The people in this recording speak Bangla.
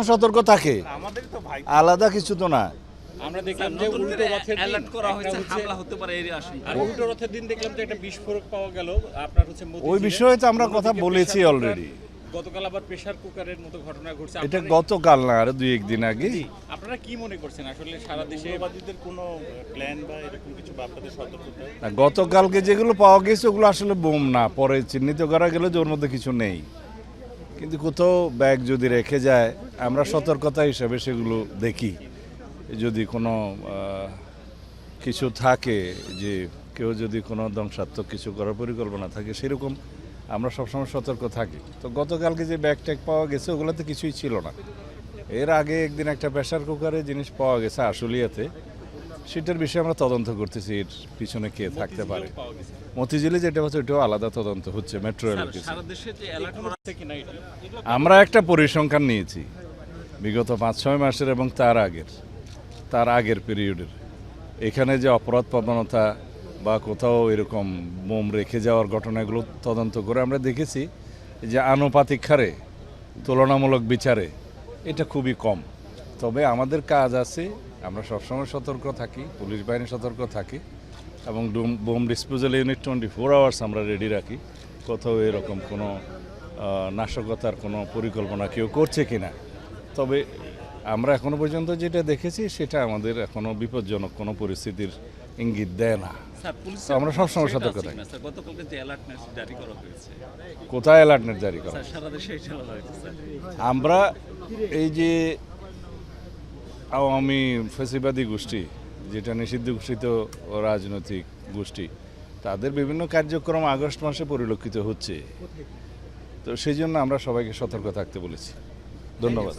সতর্ক থাকে, আলাদা কিছু তো না। আমরা দেখলাম যে উল্টো রথের অ্যালার্ট করা হয়েছে, হামলা হতে পারে এর আশঙ্কা। আর উল্টো রথের দিন দেখলাম যে একটা বিস্ফোরক পাওয়া গেল আপনার হচ্ছে ওই বিষয়ে তো আমরা কথা বলেছি অলরেডি। গতকাল আবার প্রেসার কুকারের মতো ঘটনা ঘটছে। এটা গতকাল না, আরো 2-1 দিন আগে। আপনারা কি মনে করছেন আসলে সারা দেশে বাদীদের কোনো প্ল্যান বা এরকম কিছু বা আপনাদের সতর্কতা? গতকালকে যেগুলো পাওয়া গেছে ওগুলো আসলে বোম না, পরে চিহ্নিত করা গেল যে ওর মধ্যে কিছু নেই। কিন্তু কোথাও ব্যাগ যদি রেখে যায় আমরা সতর্কতা হিসাবে সেগুলো দেখি, যদি কোনো কিছু থাকে, যে কেউ যদি কোনো ধ্বংসাত্মক কিছু করার পরিকল্পনা থাকে, সেরকম আমরা সবসময় সতর্ক থাকি। তো গতকালকে যে ব্যাগ ট্যাগ পাওয়া গেছে ওগুলোতে কিছুই ছিল না। এর আগে একদিন একটা প্রেসার কুকারে জিনিস পাওয়া গেছে আশুলিয়াতে, সেটার বিষয়ে আমরা তদন্ত করতেছি, এর পিছনে কে থাকতে পারে। মতিঝিলে যেটা হচ্ছে ওইটাও আলাদা তদন্ত হচ্ছে, মেট্রো রেলের কিছু। আমরা একটা পরিসংখ্যান নিয়েছি বিগত 5-6 মাসের এবং তার আগের পিরিয়ডের। এখানে যে অপরাধ প্রবণতা বা কোথাও এরকম বোম রেখে যাওয়ার ঘটনাগুলো তদন্ত করে আমরা দেখেছি যে আনুপাতিক হারে, তুলনামূলক বিচারে এটা খুবই কম। তবে আমাদের কাজ আছে, আমরা সবসময় সতর্ক থাকি, পুলিশ বাহিনী সতর্ক থাকি, এবং বোম ডিসপোজাল ইউনিট 24 আওয়ার্স আমরা রেডি রাখি। কোথাও এরকম কোনো নাশকতার কোনো পরিকল্পনা কেউ করছে কিনা। তবে আমরা এখনো পর্যন্ত যেটা দেখেছি সেটা আমাদের এখনো বিপজ্জনক কোনো পরিস্থিতির ইঙ্গিত দেয় না। তো আমরা সবসময় সতর্ক থাকি। কোথায় অ্যালার্টনেট জারি করা? আমরা এই যে আওয়ামী ফ্যাসিবাদী গোষ্ঠী, যেটা নিষিদ্ধ ঘোষিত রাজনৈতিক গোষ্ঠী, তাদের বিভিন্ন কার্যক্রম আগস্ট মাসে পরিলক্ষিত হচ্ছে। তো সেই জন্য আমরা সবাইকে সতর্ক থাকতে বলেছি। ধন্যবাদ।